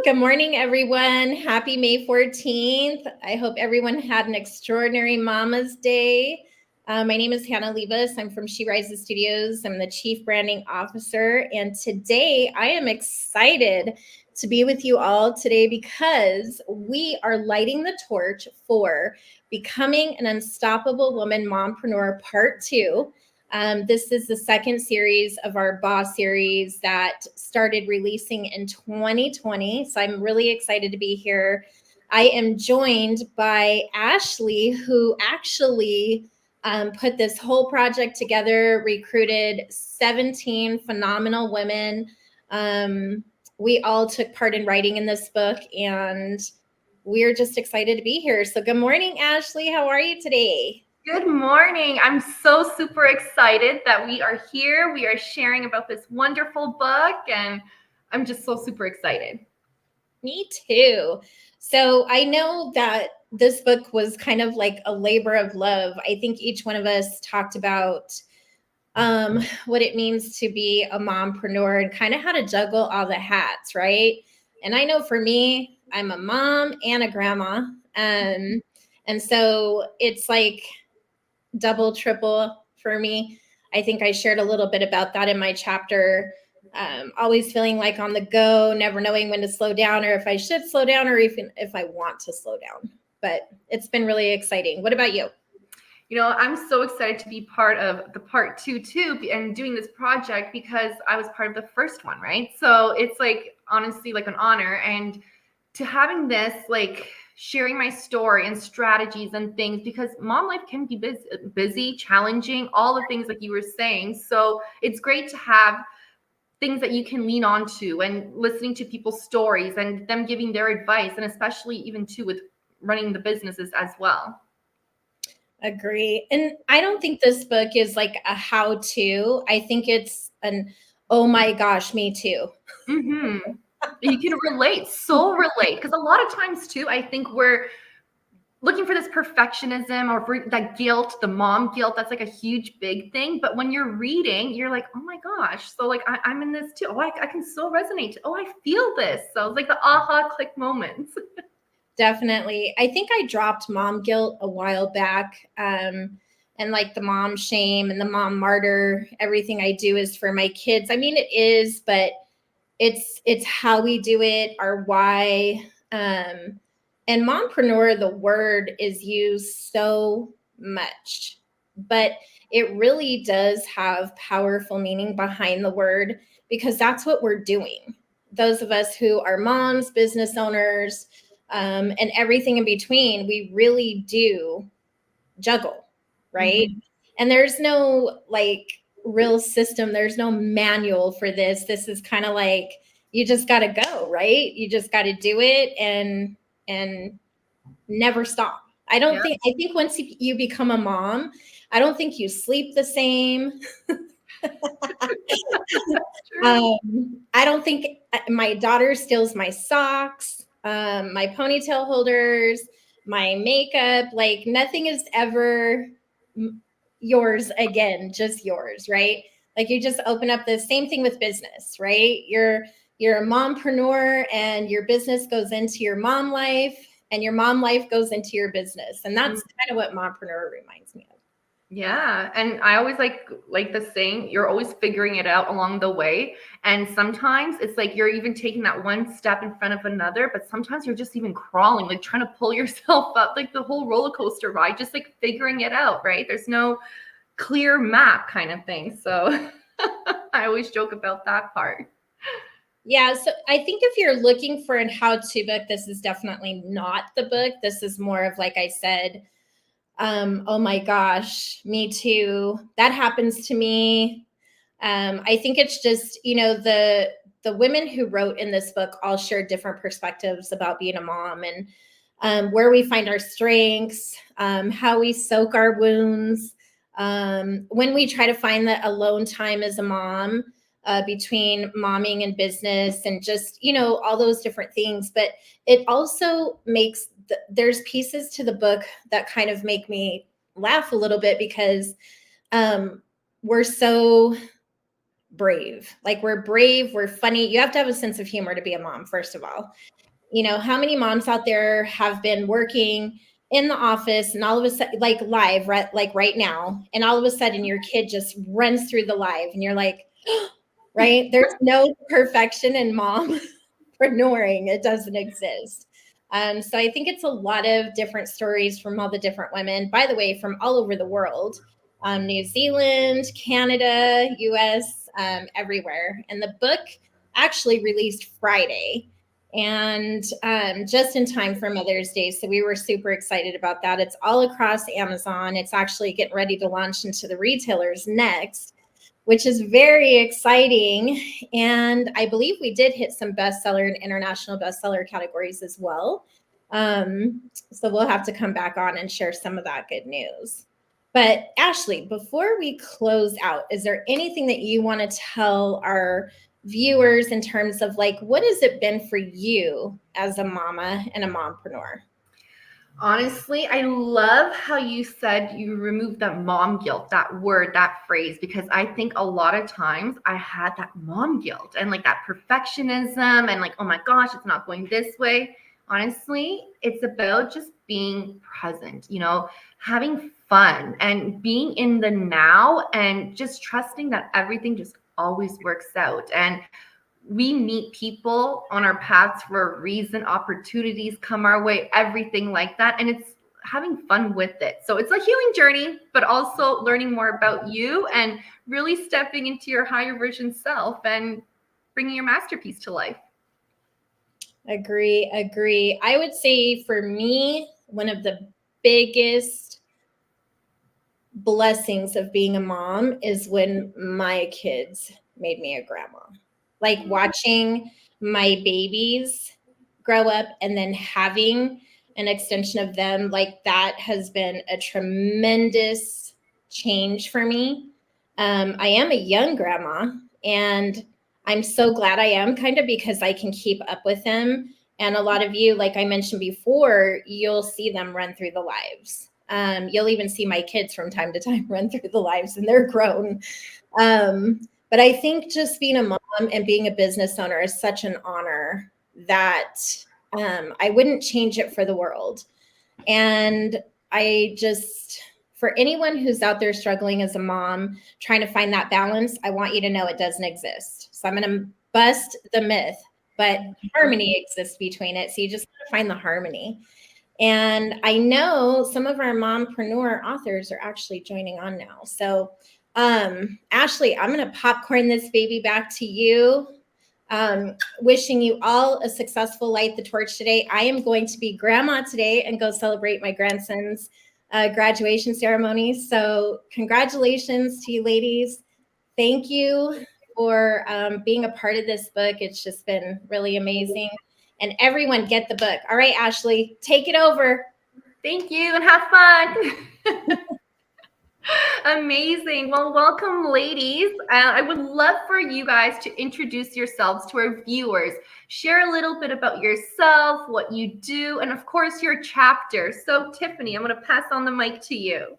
Good morning, everyone. Happy May 14th. I hope everyone had an extraordinary Mama's Day. My name is Hannah Levis. I'm from She Rises Studios. I'm the Chief Branding Officer. And today I am excited to be with you all today because we are lighting the torch for Becoming an Unstoppable Woman Mompreneur Part 2. This is the second series of our Boss series that started releasing in 2020. So I'm really excited to be here. I am joined by Ashley, who actually put this whole project together, recruited 17 phenomenal women. We all took part in writing in this book, and we're just excited to be here. So good morning, Ashley. How are you today? Good morning. I'm so super excited that we are here. We are sharing about this wonderful book, and I'm just so super excited. Me too. So I know that this book was kind of like a labor of love. I think each one of us talked about what it means to be a mompreneur and kind of how to juggle all the hats, right? And I know for me, I'm a mom and a grandma. And so it's like double, triple for me. I think I shared a little bit about that in my chapter. Always feeling like on the go, never knowing when to slow down or if I should slow down or even if I want to slow down. But it's been really exciting. What about you? You know, I'm so excited to be part of the part 2 too, and doing this project because I was part of the first one, right? So it's like honestly like an honor, and to having this like sharing my story and strategies and things, because mom life can be busy, challenging, all the things like you were saying. So it's great to have things that you can lean on to and listening to people's stories and them giving their advice, and especially even too with running the businesses as well. Agree. And I don't think this book is like a how-to. I think it's an, oh my gosh, me too. Mm-hmm. You can relate, so relate. Because a lot of times too, I think we're looking for this perfectionism or for that guilt, the mom guilt. That's like a huge, big thing. But when you're reading, you're like, oh my gosh. So like, I'm in this too. Oh, I can so resonate. Oh, I feel this. So it's like the aha click moments. Definitely. I think I dropped mom guilt a while back. And like the mom shame and the mom martyr, everything I do is for my kids. I mean, it is, but it's how we do it, our why. And mompreneur, the word is used so much, but it really does have powerful meaning behind the word because that's what we're doing. Those of us who are moms, business owners, and everything in between, we really do juggle, right? Mm-hmm. And there's no like real system, there's no manual for this. This is kind of like you just got to go, right? You just got to do it and never stop. I don't think I think once you become a mom, I don't think you sleep the same. I don't think my daughter steals my socks, my ponytail holders, my makeup. Like nothing is ever yours again, just yours, right? Like you just open up the same thing with business, right? You're a mompreneur and your business goes into your mom life and your mom life goes into your business. And that's kind of what mompreneur reminds me of. Yeah. And I always like the saying, you're always figuring it out along the way. And sometimes it's like you're even taking that one step in front of another, but sometimes you're just even crawling, like trying to pull yourself up, like the whole roller coaster ride, just like figuring it out, right? There's no clear map kind of thing. So I always joke about that part. Yeah, so I think if you're looking for a how-to book, this is definitely not the book. This is more of, like I said, oh my gosh, me too. That happens to me. I think it's just, the women who wrote in this book all shared different perspectives about being a mom and where we find our strengths, how we soak our wounds, when we try to find that alone time as a mom, between momming and business and just, all those different things. But it also makes, there's pieces to the book that kind of make me laugh a little bit because we're so brave. Like we're brave, we're funny. You have to have a sense of humor to be a mom, first of all. You know, how many moms out there have been working in the office and all of a sudden, like live, right, like right now, and all of a sudden your kid just runs through the live and you're like, right? There's no perfection in mompreneuring. It doesn't exist. So I think it's a lot of different stories from all the different women, by the way, from all over the world, New Zealand, Canada, US, everywhere. And the book actually released Friday and just in time for Mother's Day. So we were super excited about that. It's all across Amazon. It's actually getting ready to launch into the retailers next, which is very exciting. And I believe we did hit some bestseller and international bestseller categories as well. So we'll have to come back on and share some of that good news. But Ashley, before we close out, is there anything that you want to tell our viewers in terms of like, what has it been for you as a mama and a mompreneur? Honestly, I love how you said you removed that mom guilt, that word, that phrase, because I think a lot of times I had that mom guilt and like that perfectionism and like, oh my gosh, it's not going this way. Honestly, it's about just being present, you know, having fun and being in the now and just trusting that everything just always works out. And we meet people on our paths for a reason, opportunities come our way, everything like that. And it's having fun with it. So it's a healing journey, but also learning more about you and really stepping into your higher version self and bringing your masterpiece to life. Agree. I would say for me, one of the biggest blessings of being a mom is when my kids made me a grandma. Like watching my babies grow up and then having an extension of them, like that has been a tremendous change for me. I am a young grandma and I'm so glad I am, kind of because I can keep up with them. And a lot of you, like I mentioned before, you'll see them run through the lives. You'll even see my kids from time to time run through the lives and they're grown. But I think just being a mom and being a business owner is such an honor that I wouldn't change it for the world. And I just, for anyone who's out there struggling as a mom, trying to find that balance, I want you to know it doesn't exist. So I'm going to bust the myth, but harmony exists between it. So you just got to find the harmony. And I know some of our mompreneur authors are actually joining on now. So Ashley, I'm going to popcorn this baby back to you. Wishing you all a successful light the torch today. I am going to be grandma today and go celebrate my grandson's graduation ceremony. So congratulations to you ladies. Thank you for being a part of this book. It's just been really amazing. And everyone get the book. All right, Ashley, take it over. Thank you and have fun. Amazing. Well, welcome, ladies. I would love for you guys to introduce yourselves to our viewers. Share a little bit about yourself, what you do, and of course, your chapter. So, Tiffany, I'm going to pass on the mic to you.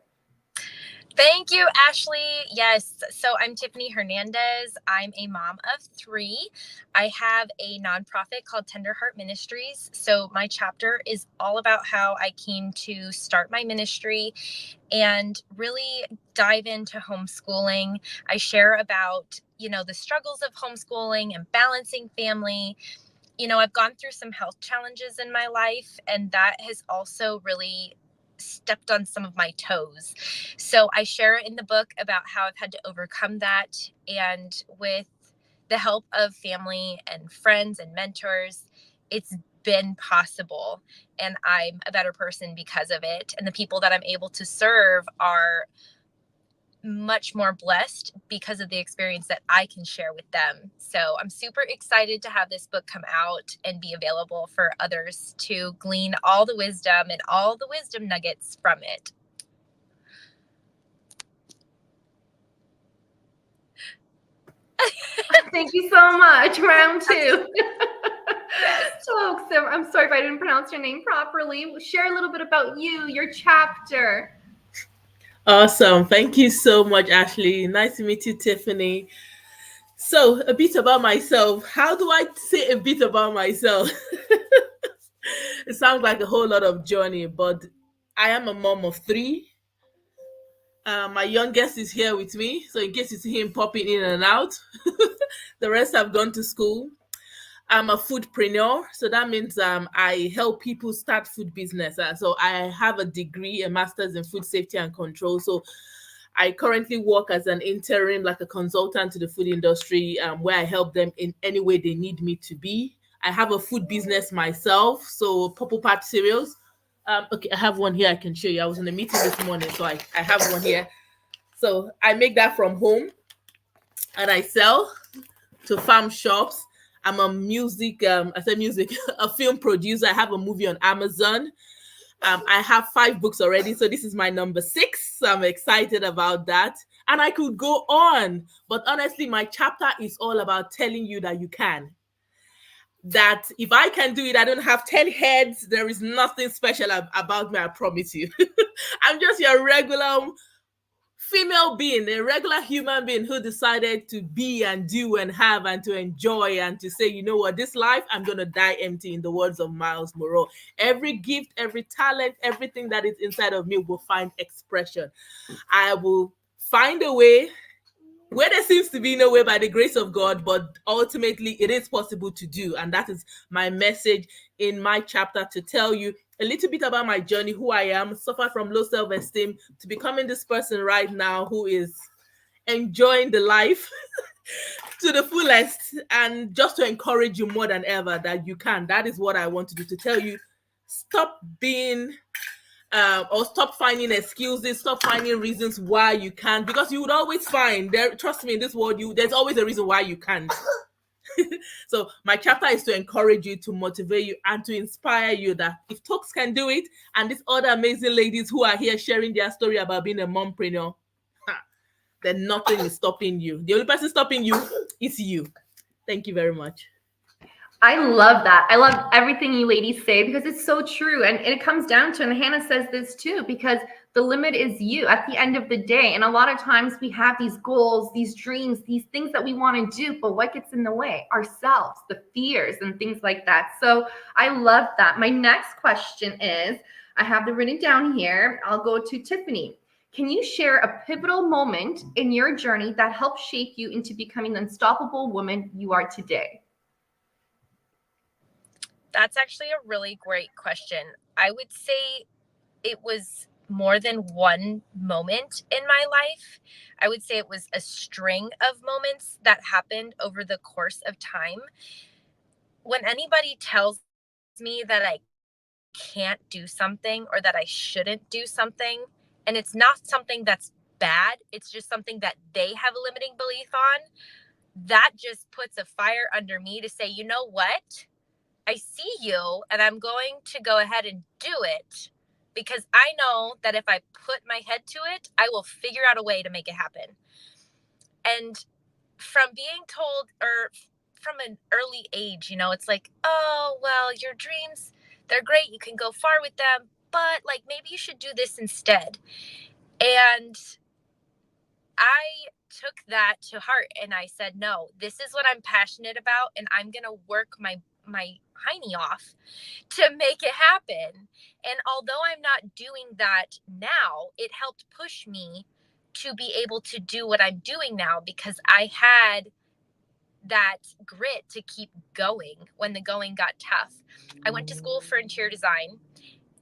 Thank you, Ashley. Yes. So I'm Tiffany Hernandez. I'm a mom of 3. I have a nonprofit called Tender Heart Ministries. So my chapter is all about how I came to start my ministry and really dive into homeschooling. I share about, the struggles of homeschooling and balancing family. I've gone through some health challenges in my life, and that has also really stepped on some of my toes. So I share in the book about how I've had to overcome that. And with the help of family and friends and mentors, it's been possible. And I'm a better person because of it. And the people that I'm able to serve are much more blessed because of the experience that I can share with them. So I'm super excited to have this book come out and be available for others to glean all the wisdom and all the wisdom nuggets from it. Thank you so much. Round 2. So, I'm sorry if I didn't pronounce your name properly. Share a little bit about you, your chapter. Awesome. Thank you so much, Ashley. Nice to meet you, Tiffany. So, a bit about myself. How do I say a bit about myself? It sounds like a whole lot of journey, but I am a mom of three. My youngest is here with me, so in case you see him popping in and out, the rest have gone to school. I'm a foodpreneur, so that means I help people start food business. So I have a degree, a master's in food safety and control. So I currently work as an interim, like a consultant to the food industry, where I help them in any way they need me to be. I have a food business myself, so Purple Patch cereals. Okay, I have one here I can show you. I was in a meeting this morning, so I have one here. So I make that from home and I sell to farm shops. I'm a music, I said music, a film producer. I have a movie on Amazon. I have 5 books already, so this is my number 6. So I'm excited about that. And I could go on, but honestly, my chapter is all about telling you that you can. That if I can do it, I don't have 10 heads. There is nothing special about me, I promise you. I'm just your regular female being, a regular human being who decided to be and do and have and to enjoy and to say, you know what, this life, I'm going to die empty, in the words of Miles Moreau. Every gift, every talent, everything that is inside of me will find expression. I will find a way where there seems to be no way by the grace of God, but ultimately it is possible to do. And that is my message in my chapter, to tell you a little bit about my journey, who I am, suffer from low self-esteem, to becoming this person right now who is enjoying the life to the fullest, and just to encourage you more than ever that you can. That is what I want to do, to tell you, stop being or stop finding excuses, stop finding reasons why you can't, because you would always find there. Trust me, in this world, there's always a reason why you can't. So my chapter is to encourage you, to motivate you, and to inspire you that if Tokes can do it, and these other amazing ladies who are here sharing their story about being a mompreneur, then nothing is stopping you. The only person stopping you is you. Thank you very much. I love that. I love everything you ladies say, because it's so true. And it comes down to, and Hannah says this too, because the limit is you at the end of the day. And a lot of times we have these goals, these dreams, these things that we want to do, but what gets in the way? Ourselves, the fears and things like that. So I love that. My next question is, I have them written down here. I'll go to Tiffany. Can you share a pivotal moment in your journey that helped shape you into becoming the unstoppable woman you are today? That's actually a really great question. I would say it was more than one moment in my life. I would say it was a string of moments that happened over the course of time. When anybody tells me that I can't do something or that I shouldn't do something, and it's not something that's bad, it's just something that they have a limiting belief on, that just puts a fire under me to say, you know what? I see you, and I'm going to go ahead and do it, because I know that if I put my head to it, I will figure out a way to make it happen. And from being told, or from an early age, it's like, oh, well, your dreams, they're great. You can go far with them, but like maybe you should do this instead. And I took that to heart and I said, no, this is what I'm passionate about, and I'm going to work my hiney off to make it happen. And although I'm not doing that now, it helped push me to be able to do what I'm doing now, because I had that grit to keep going when the going got tough. I went to school for interior design.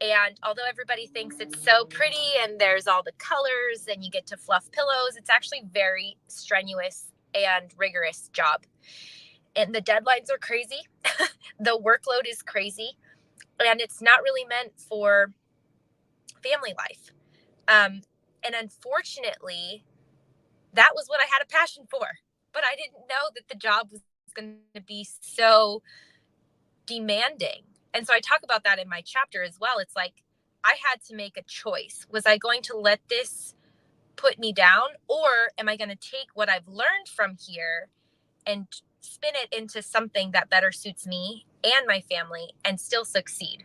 And although everybody thinks it's so pretty and there's all the colors and you get to fluff pillows, it's actually very strenuous and rigorous job. And the deadlines are crazy. The workload is crazy. And it's not really meant for family life. And unfortunately, that was what I had a passion for. But I didn't know that the job was going to be so demanding. And so I talk about that in my chapter as well. It's like, I had to make a choice. Was I going to let this put me down, or am I going to take what I've learned from here and spin it into something that better suits me and my family and still succeed?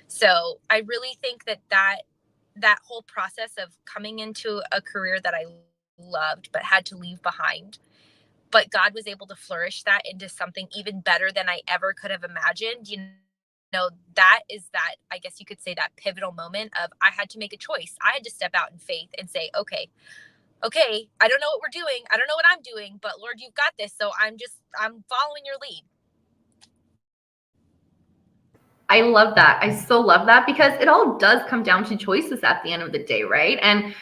So I really think that whole process of coming into a career that I loved but had to leave behind but God was able to flourish that into something even better than I ever could have imagined. That is that, I guess you could say, that pivotal moment of I had to make a choice. I had to step out in faith and say, okay, I don't know what we're doing. I don't know what I'm doing, but Lord, you've got this. So I'm following your lead. I love that. I so love that, because it all does come down to choices at the end of the day, right? And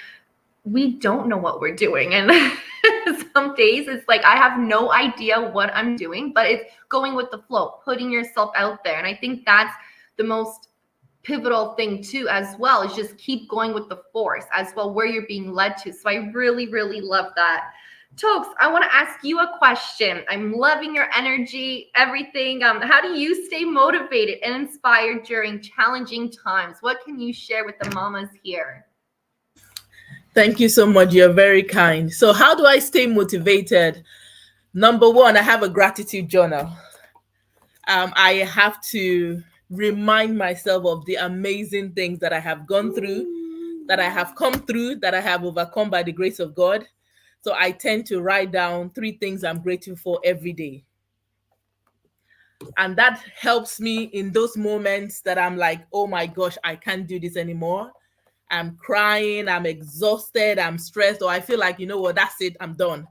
we don't know what we're doing. And some days it's like, I have no idea what I'm doing, but it's going with the flow, putting yourself out there. And I think that's the most pivotal thing too, as well, is just keep going with the force as well, where you're being led to. So I really, really love that. Tokes, I want to ask you a question. I'm loving your energy, everything. How do you stay motivated and inspired during challenging times? What can you share with the mamas here? Thank you so much. You're very kind. So how do I stay motivated? Number one, I have a gratitude journal. I have to remind myself of the amazing things that I have gone through, that I have come through, that I have overcome by the grace of God. So I tend to write down 3 things I'm grateful for every day. And that helps me in those moments that I'm like, oh my gosh, I can't do this anymore. I'm crying, I'm exhausted, I'm stressed, or I feel like, you know what, that's it, I'm done.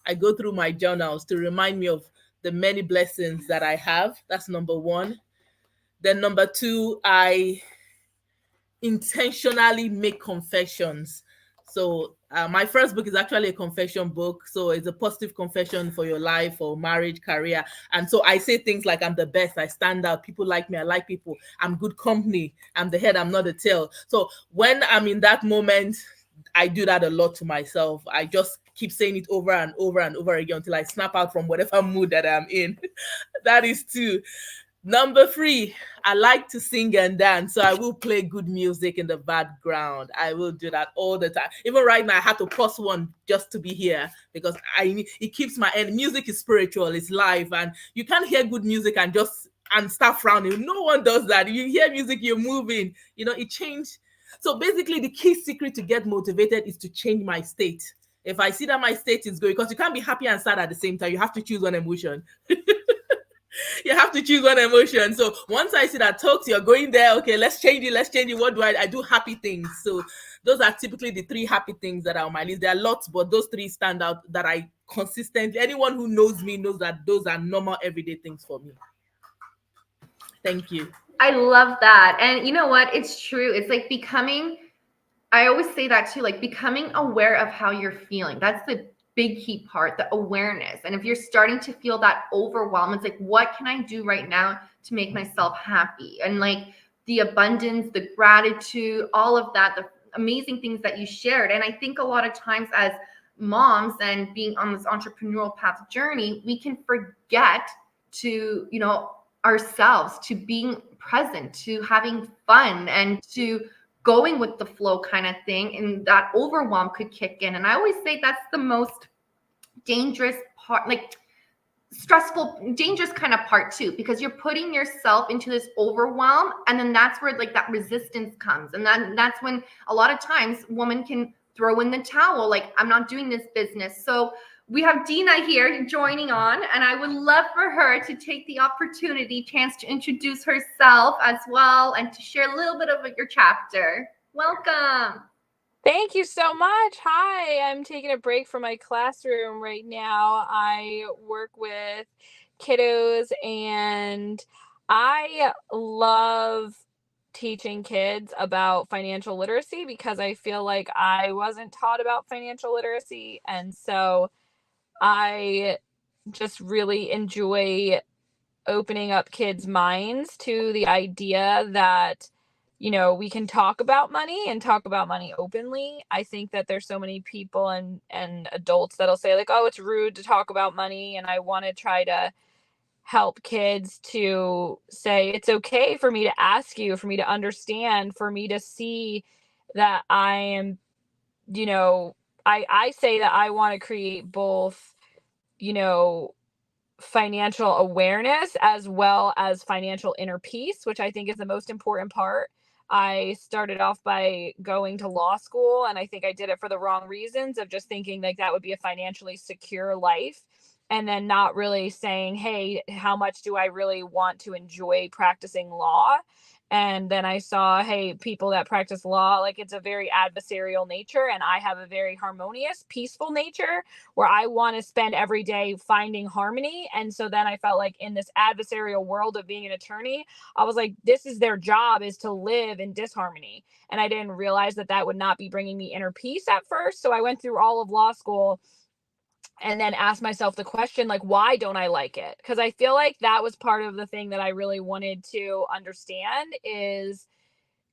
I go through my journals to remind me of the many blessings that I have. That's number one. Then number two, I intentionally make confessions. So my first book is actually a confession book. So it's a positive confession for your life or marriage, career. And so I say things like, I'm the best, I stand out, people like me, I like people, I'm good company, I'm the head, I'm not the tail. So when I'm in that moment, I do that a lot to myself. I just keep saying it over and over and over again until I snap out from whatever mood that I'm in. That is 2. Number 3, I like to sing and dance. So I will play good music in the background. I will do that all the time. Even right now, I had to pause one just to be here because it keeps my end. Music is spiritual, it's live, and you can't hear good music and start frowning. No one does that. You hear music, you're moving. It changed. So basically, the key secret to get motivated is to change my state. If I see that my state is going, because you can't be happy and sad at the same time, you have to choose one emotion. You have to choose one emotion. So once I see that, Talks, you're going there, okay, let's change it. What do I do? Happy things. So those are typically the 3 happy things that are on my list. There are lots, but those 3 stand out that I consistently, anyone who knows me knows that those are normal everyday things for me. Thank you. I love that. And you know what? It's true. It's like I always say that too, like becoming aware of how you're feeling. That's the big key part, the awareness. And if you're starting to feel that overwhelm, it's like, what can I do right now to make myself happy? And like the abundance, the gratitude, all of that, the amazing things that you shared. And I think a lot of times as moms and being on this entrepreneurial path journey, we can forget to, ourselves, to being present, to having fun, and to going with the flow kind of thing. And that overwhelm could kick in. And I always say that's the most dangerous part, like stressful, dangerous kind of part too, because you're putting yourself into this overwhelm. And then that's where like that resistance comes. And that's when a lot of times women can throw in the towel, like, I'm not doing this business. So we have Dina here joining on, and I would love for her to take the chance to introduce herself as well and to share a little bit of your chapter. Welcome. Thank you so much. Hi, I'm taking a break from my classroom right now. I work with kiddos and I love teaching kids about financial literacy because I feel like I wasn't taught about financial literacy. And so I just really enjoy opening up kids' minds to the idea that, we can talk about money and talk about money openly. I think that there's so many people and adults that'll say like, oh, it's rude to talk about money. And I want to try to help kids to say, it's okay for me to ask you, for me to understand, for me to see that I am, I say that I want to create both, financial awareness as well as financial inner peace, which I think is the most important part. I started off by going to law school, and I think I did it for the wrong reasons of just thinking like that would be a financially secure life. and then not really saying, hey, how much do I really want to enjoy practicing law? And then I saw, hey, people that practice law, like it's a very adversarial nature, and I have a very harmonious, peaceful nature where I want to spend every day finding harmony. And so then I felt like in this adversarial world of being an attorney, I was like, this is their job, is to live in disharmony. And I didn't realize that that would not be bringing me inner peace at first. So I went through all of law school and then asked myself the question, like, why don't I like it? Because I feel like that was part of the thing that I really wanted to understand is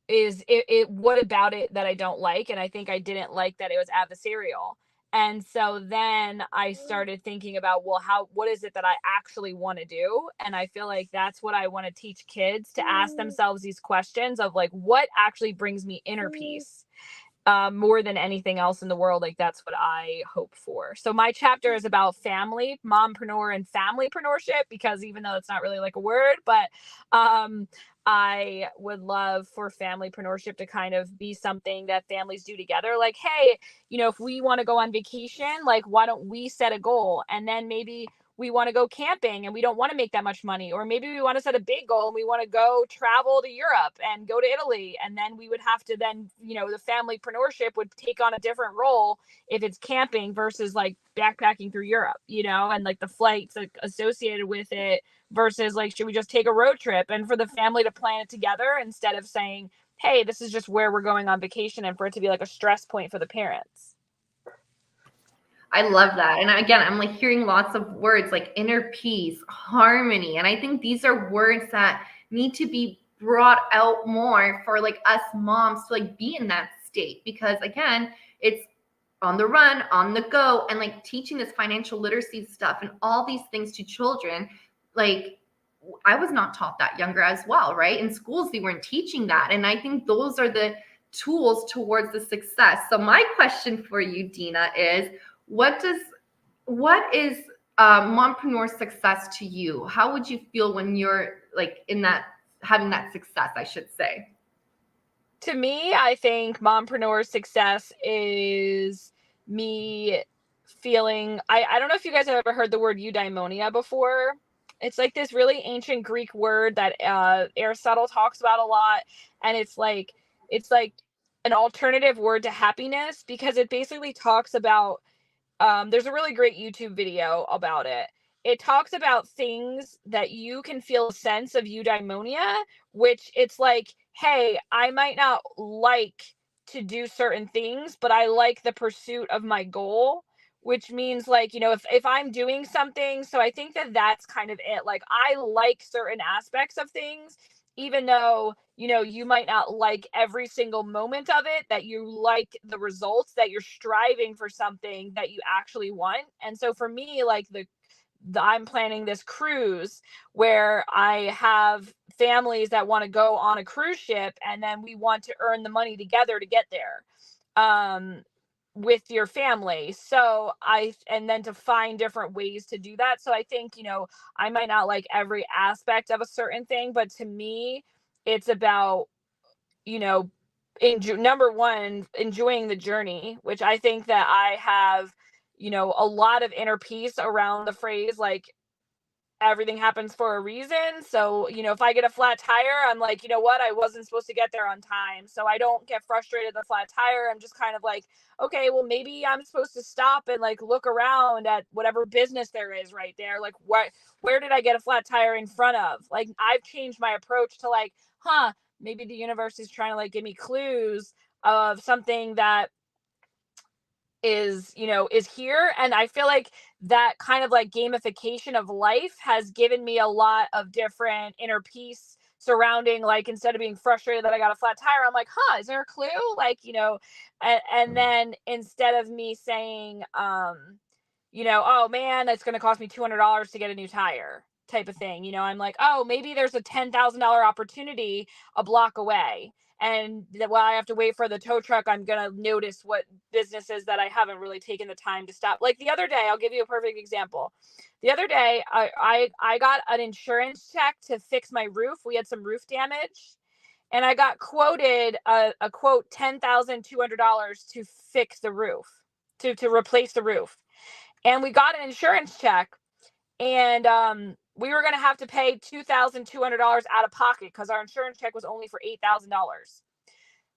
it what about it that I don't like? And I think I didn't like that it was adversarial. And so then I started thinking about, well, what is it that I actually want to do? And I feel like that's what I want to teach kids, to ask themselves these questions of like, what actually brings me inner peace? More than anything else in the world. Like that's what I hope for. So my chapter is about family, mompreneur, and familypreneurship, because even though it's not really like a word, but I would love for familypreneurship to kind of be something that families do together. Like, hey, if we want to go on vacation, like, why don't we set a goal? And then maybe we want to go camping and we don't want to make that much money. Or maybe we want to set a big goal and we want to go travel to Europe and go to Italy. And then we would have to then, the familypreneurship would take on a different role if it's camping versus like backpacking through Europe, and like the flights associated with it versus like, should we just take a road trip? And for the family to plan it together instead of saying, hey, this is just where we're going on vacation, and for it to be like a stress point for the parents. I love that. And again, I'm like hearing lots of words like inner peace, harmony. And I think these are words that need to be brought out more for like us moms to like be in that state, because again, it's on the run, on the go, and like teaching this financial literacy stuff and all these things to children. Like I was not taught that younger as well, right? In schools, they weren't teaching that. And I think those are the tools towards the success. So my question for you, Dina, is what is mompreneur success to you? How would you feel when you're like in that, having that success, I should say? To me, I think mompreneur success is me feeling, I don't know if you guys have ever heard the word eudaimonia before. It's like this really ancient Greek word that Aristotle talks about a lot. And it's like an alternative word to happiness, because it basically talks about, there's a really great YouTube video about it. It talks about things that you can feel a sense of eudaimonia, which it's like, hey, I might not like to do certain things, but I like the pursuit of my goal, which means like, if I'm doing something, so I think that that's kind of it. Like I like certain aspects of things, even though, you might not like every single moment of it, that you like the results, that you're striving for something that you actually want. And so for me, like I'm planning this cruise where I have families that want to go on a cruise ship, and then we want to earn the money together to get there. With your family. So and then to find different ways to do that. So I think, I might not like every aspect of a certain thing, but to me, it's about, number one, enjoying the journey, which I think that I have, a lot of inner peace around the phrase, like, everything happens for a reason. So, if I get a flat tire, I'm like, you know what? I wasn't supposed to get there on time. So I don't get frustrated at the flat tire. I'm just kind of like, okay, well, maybe I'm supposed to stop and like look around at whatever business there is right there. Like, where did I get a flat tire in front of? Like, I've changed my approach to like, maybe the universe is trying to like give me clues of something that is here. And I feel like that kind of like gamification of life has given me a lot of different inner peace surrounding, like, instead of being frustrated that I got a flat tire, I'm like, is there a clue? Like, and then instead of me saying, oh man, it's going to cost me $200 to get a new tire type of thing. I'm like, oh, maybe there's a $10,000 opportunity a block away. And while I have to wait for the tow truck, I'm going to notice what businesses that I haven't really taken the time to stop. Like the other day, I'll give you a perfect example. The other day, I got an insurance check to fix my roof. We had some roof damage. And I got quoted a quote $10,200 to fix the roof, to replace the roof. And we got an insurance check. And we were going to have to pay $2,200 out of pocket because our insurance check was only for $8,000.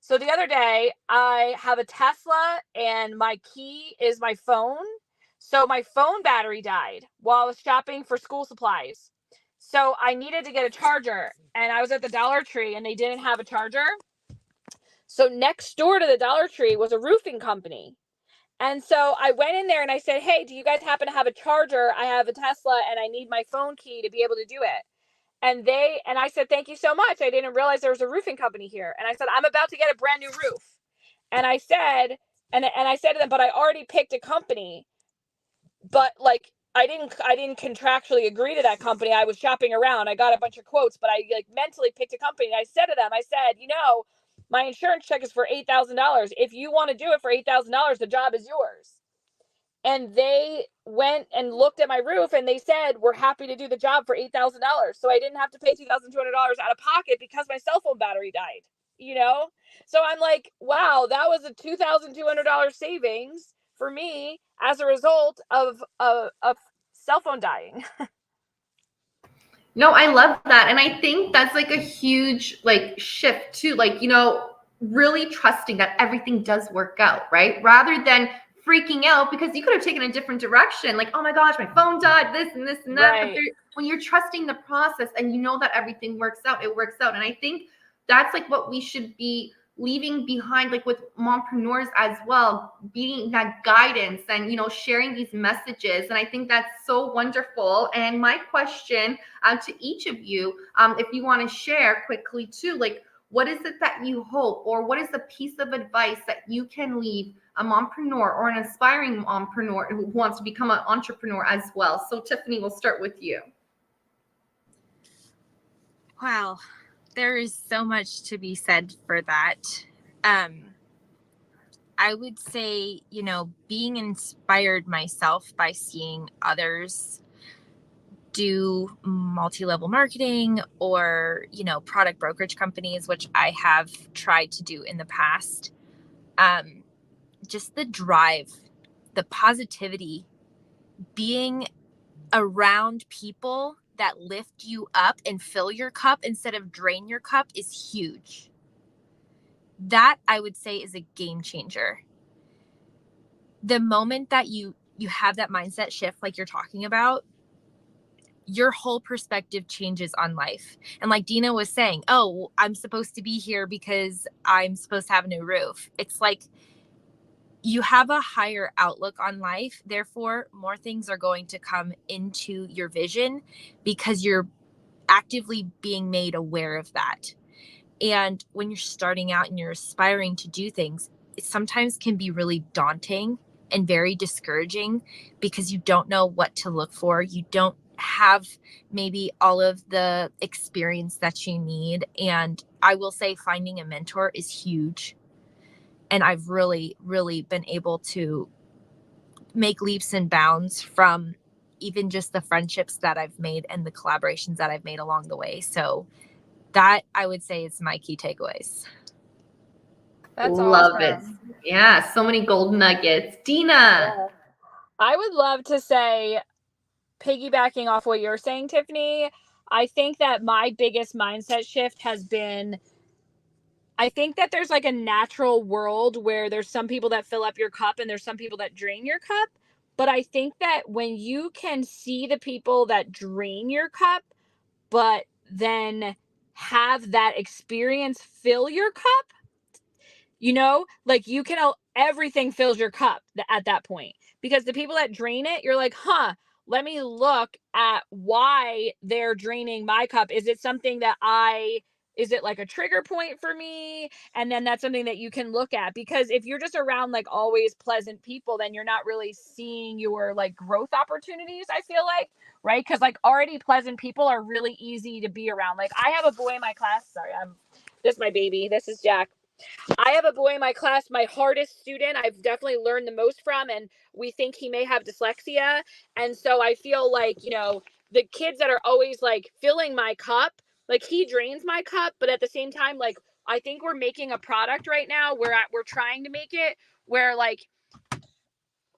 So the other day, I have a Tesla and my key is my phone. So my phone battery died while I was shopping for school supplies. So I needed to get a charger, and I was at the Dollar Tree and they didn't have a charger. So next door to the Dollar Tree was a roofing company. And so I went in there and I said, hey, do you guys happen to have a charger? I have a Tesla and I need my phone key to be able to do it. And I said, thank you so much. I didn't realize there was a roofing company here. And I said, I'm about to get a brand new roof. And I said, and I said to them, but I already picked a company, but like, I didn't contractually agree to that company. I was shopping around. I got a bunch of quotes, but I like mentally picked a company. And I said to them, I said, my insurance check is for $8,000. If you want to do it for $8,000, the job is yours. And they went and looked at my roof and they said, we're happy to do the job for $8,000. So I didn't have to pay $2,200 out of pocket because my cell phone battery died, So I'm like, wow, that was a $2,200 savings for me as a result of cell phone dying. No, I love that. And I think that's like a huge like shift too. Like, really trusting that everything does work out, right? Rather than freaking out because you could have taken a different direction. Like, oh my gosh, my phone died, this and this and that. Right. But when you're trusting the process and you know that everything works out, it works out. And I think that's like what we should be leaving behind, like with mompreneurs as well, being that guidance and, sharing these messages. And I think that's so wonderful. And my question to each of you, if you want to share quickly too, like, what is it that you hope, or what is the piece of advice that you can leave a mompreneur or an aspiring mompreneur who wants to become an entrepreneur as well? So Tiffany, we'll start with you. Wow. There is so much to be said for that. I would say, being inspired myself by seeing others do multi-level marketing or, product brokerage companies, which I have tried to do in the past. Just the drive, the positivity, being around people that lift you up and fill your cup instead of drain your cup is huge. That, I would say, is a game changer. The moment that you have that mindset shift like you're talking about, your whole perspective changes on life. And like Dina was saying, oh, I'm supposed to be here because I'm supposed to have a new roof. It's like you have a higher outlook on life. Therefore, more things are going to come into your vision because you're actively being made aware of that. And when you're starting out and you're aspiring to do things, it sometimes can be really daunting and very discouraging because you don't know what to look for. You don't have maybe all of the experience that you need. And I will say finding a mentor is huge. And I've really, really been able to make leaps and bounds from even just the friendships that I've made and the collaborations that I've made along the way. So that, I would say, is my key takeaways. That's love awesome. It. Yeah, so many gold nuggets. Dina. Yeah. I would love to say, piggybacking off what you're saying, Tiffany, I think that my biggest mindset shift has been, I think that there's like a natural world where there's some people that fill up your cup and there's some people that drain your cup. But I think that when you can see the people that drain your cup, but then have that experience fill your cup, like you can, everything fills your cup at that point. Because the people that drain it, you're like, let me look at why they're draining my cup. Is it something that is it like a trigger point for me? And then that's something that you can look at, because if you're just around like always pleasant people, then you're not really seeing your like growth opportunities, I feel like, right? Because like already pleasant people are really easy to be around. Like I have a boy in my class. Sorry, this is my baby. This is Jack. I have a boy in my class, my hardest student, I've definitely learned the most from, and we think he may have dyslexia. And so I feel like, the kids that are always like filling my cup, like he drains my cup, but at the same time, like I think we're making a product right now where we're trying to make it where like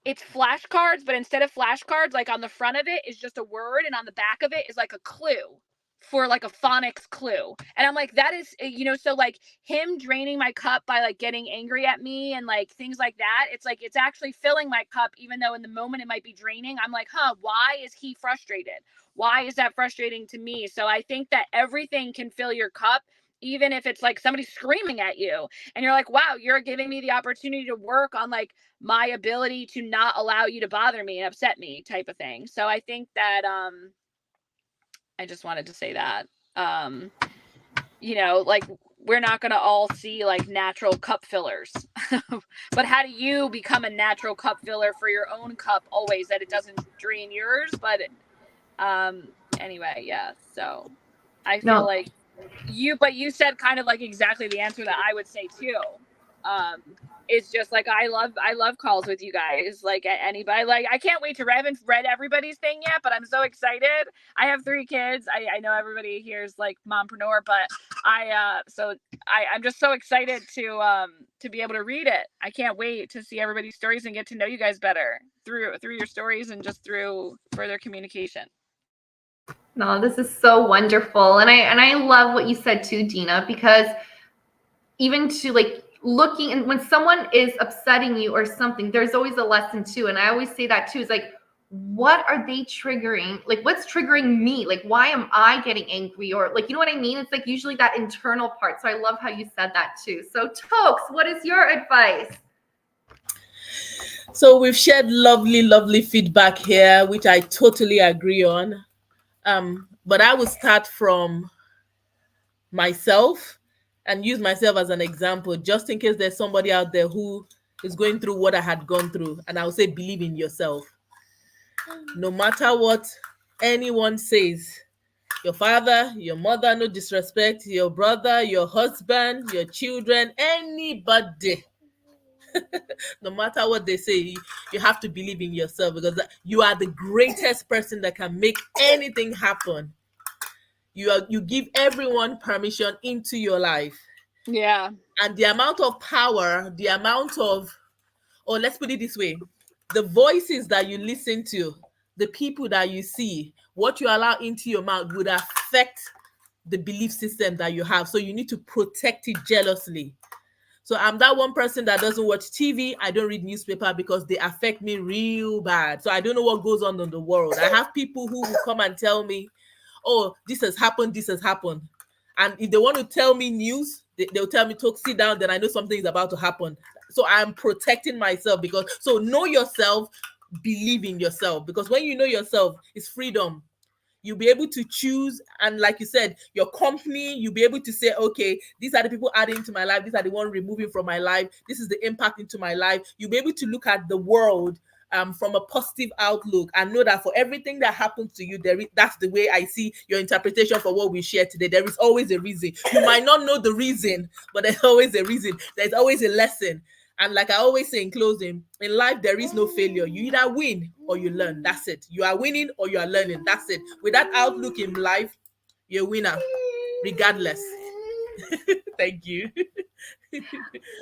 it's flashcards, but instead of flashcards, like on the front of it is just a word, and on the back of it is like a clue for like a phonics clue. And I'm like, that is, so like him draining my cup by like getting angry at me and like things like that. It's like, it's actually filling my cup, even though in the moment it might be draining. I'm like, why is he frustrated? Why is that frustrating to me? So I think that everything can fill your cup, even if it's like somebody screaming at you and you're like, wow, you're giving me the opportunity to work on like my ability to not allow you to bother me and upset me type of thing. So I think that, I just wanted to say that, like we're not going to all see like natural cup fillers, but how do you become a natural cup filler for your own cup always, that it doesn't drain yours? But, anyway, yeah. So I feel like you said kind of like exactly the answer that I would say too. It's just like, I love calls with you guys. Like anybody, like I can't wait to I haven't read everybody's thing yet, but I'm so excited. I have 3 kids. I know everybody here is like mompreneur, but I'm just so excited to be able to read it. I can't wait to see everybody's stories and get to know you guys better through your stories and just through further communication. No, this is so wonderful. And I love what you said too, Dina, because even to like looking, and when someone is upsetting you or something, there's always a lesson too. And I always say that too, is like, what are they triggering? Like, what's triggering me? Like, why am I getting angry? Or like, you know what I mean? It's like usually that internal part. So I love how you said that too. So Tokes, what is your advice? So we've shared lovely feedback here, which I totally agree on. But I will start from myself and use myself as an example, just in case there's somebody out there who is going through what I had gone through. And I would say, believe in yourself. No matter what anyone says, your father, your mother, no disrespect, your brother, your husband, your children, anybody, no matter what they say, you have to believe in yourself, because you are the greatest person that can make anything happen. You give everyone permission into your life. Yeah. And the amount of power, the amount of, or let's put it this way, the voices that you listen to, the people that you see, what you allow into your mouth would affect the belief system that you have. So you need to protect it jealously. So I'm that one person that doesn't watch TV. I don't read newspaper because they affect me real bad. So I don't know what goes on in the world. I have people who will come and tell me, oh, this has happened. And if they want to tell me news, they'll tell me, to sit down, then I know something is about to happen. So I'm protecting myself, because, so know yourself, believe in yourself. Because when you know yourself, it's freedom. You'll be able to choose, and like you said, your company, you'll be able to say, okay, these are the people adding to my life, these are the ones removing from my life, this is the impact into my life. You'll be able to look at the world from a positive outlook, and know that for everything that happens to you, that's the way I see your interpretation for what we shared today. There is always a reason. You might not know the reason, but there's always a reason. There's always a lesson. And like I always say in closing, in life, there is no failure. You either win or you learn. That's it. You are winning or you are learning. That's it. With that outlook in life, you're a winner, regardless. Thank you.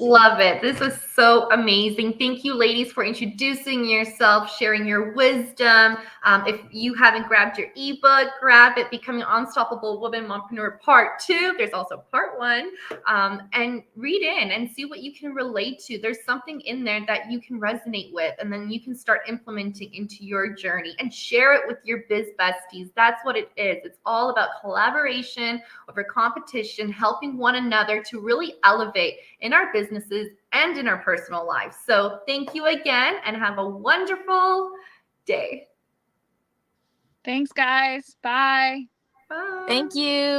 Love it. This was so amazing. Thank you, ladies, for introducing yourself, sharing your wisdom. If you haven't grabbed your ebook, grab it, Becoming Unstoppable Woman Mompreneur Part 2. There's also Part 1. And read in and see what you can relate to. There's something in there that you can resonate with, and then you can start implementing into your journey and share it with your biz besties. That's what it is. It's all about collaboration over competition, helping one another to really elevate in our businesses and in our personal lives. So thank you again, and have a wonderful day. Thanks, guys. Bye. Bye. Thank you.